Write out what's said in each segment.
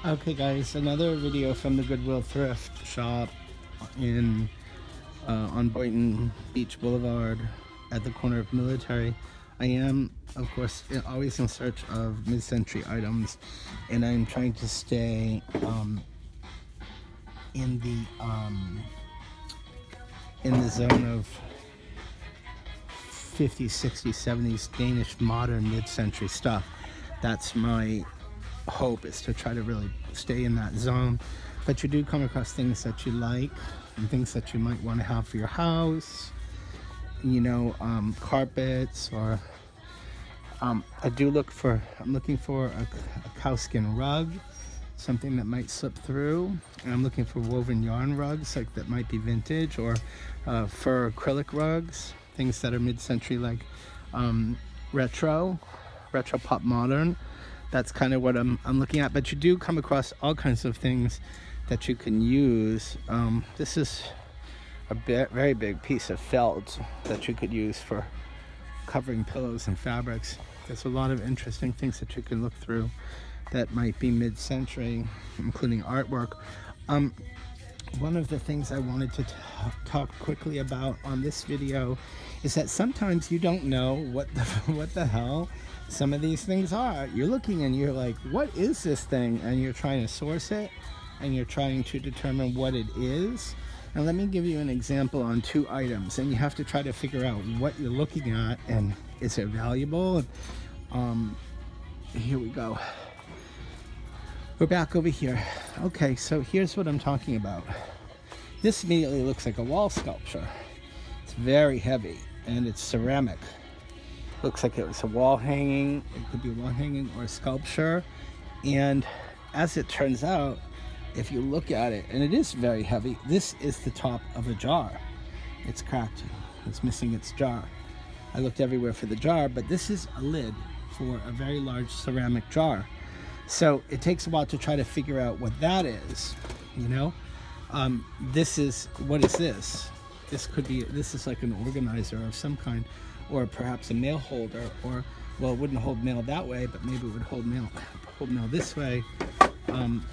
Okay guys, another video from the Goodwill thrift shop in on Boynton Beach Boulevard at the corner of Military. I am, of course, always in search of mid-century items, and I'm trying to stay in the zone of 50s, 60s, 70s Danish modern mid-century stuff. That's my hope, is to try to really stay in that zone. But you do come across things that you like and things that you might want to have for your house, you know, carpets, or I'm looking for a cowskin rug, something that might slip through, and I'm looking for woven yarn rugs like that might be vintage, or fur acrylic rugs, things that are mid-century, like retro pop modern. That's kind of what I'm looking at. But you do come across all kinds of things that you can use. This is a very big piece of felt that you could use for covering pillows and fabrics. There's a lot of interesting things that you can look through that might be mid-century, including artwork. One of the things I wanted to talk quickly about on this video is that sometimes you don't know what the hell some of these things are. You're looking and you're like, what is this thing? And you're trying to source it, and you're trying to determine what it is. And let me give you an example on two items, and you have to try to figure out what you're looking at and is it valuable. Here we go. We're back over here. Okay, so here's what I'm talking about. This immediately looks like a wall sculpture. It's very heavy and it's ceramic. Looks like it was a wall hanging. It could be a wall hanging or a sculpture. And as it turns out, if you look at it, and it is very heavy, this is the top of a jar. It's cracked. It's missing its jar. I looked everywhere for the jar, but this is a lid for a very large ceramic jar. So it takes a while to try to figure out what that is, you know? This is, what is this? This is like an organizer of some kind, or perhaps a mail holder, or, well, it wouldn't hold mail that way, but maybe it would hold mail this way.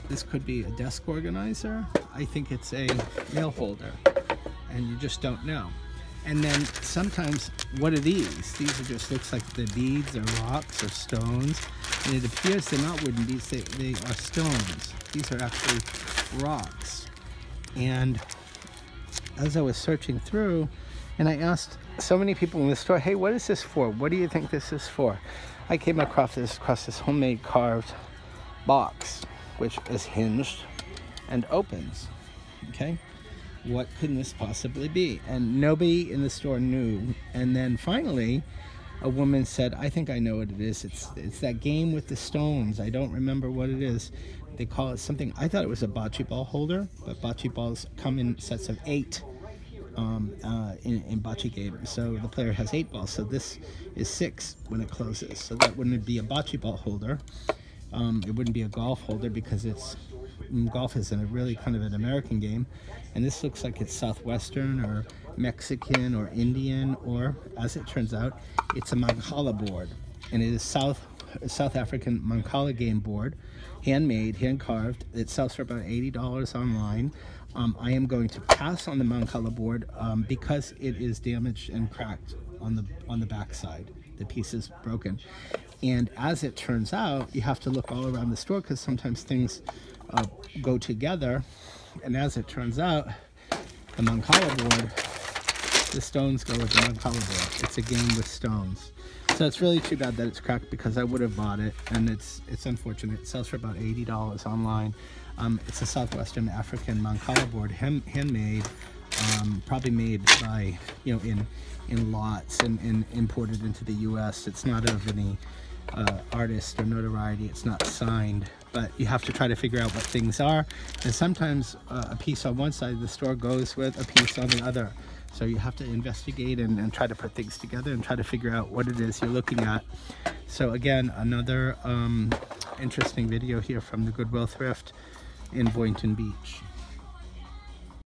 This could be a desk organizer. I think it's a mail holder, and you just don't know. And then sometimes, what are these? These are just, looks like the beads or rocks or stones, and it appears they're not wooden beads, they are stones. These are actually rocks. And as I was searching through, and I asked so many people in the store, hey, what is this for? What do you think this is for? I came across this homemade carved box, which is hinged and opens. Okay, what could this possibly be? And nobody in the store knew. And then finally, a woman said, I think I know what it is. It's that game with the stones. I don't remember what it is. They call it something. I thought it was a bocce ball holder, but bocce balls come in sets of 8 in bocce games. So the player has 8 balls. So this is 6 when it closes. So that wouldn't be a bocce ball holder. It wouldn't be a golf holder, because golf is a really kind of an American game. And this looks like it's Southwestern or Mexican or Indian, or, as it turns out, it's a Mancala board. And it is South African Mancala game board, handmade, hand carved. It sells for about $80 online. I am going to pass on the Mancala board because it is damaged and cracked on the back side. The piece is broken. And as it turns out, you have to look all around the store, because sometimes things go together. And as it turns out, the Mancala board, the stones go with the Mancala board. It's a game with stones. So it's really too bad that it's cracked, because I would have bought it, and it's unfortunate. It sells for about $80 online. It's a Southwestern African Mancala board, handmade, probably made by, you know, in lots and imported into the U.S. It's not of any artist or notoriety. It's not signed, but you have to try to figure out what things are. And sometimes a piece on one side of the store goes with a piece on the other. So you have to investigate and try to put things together and try to figure out what it is you're looking at. So again, another interesting video here from the Goodwill thrift in Boynton Beach.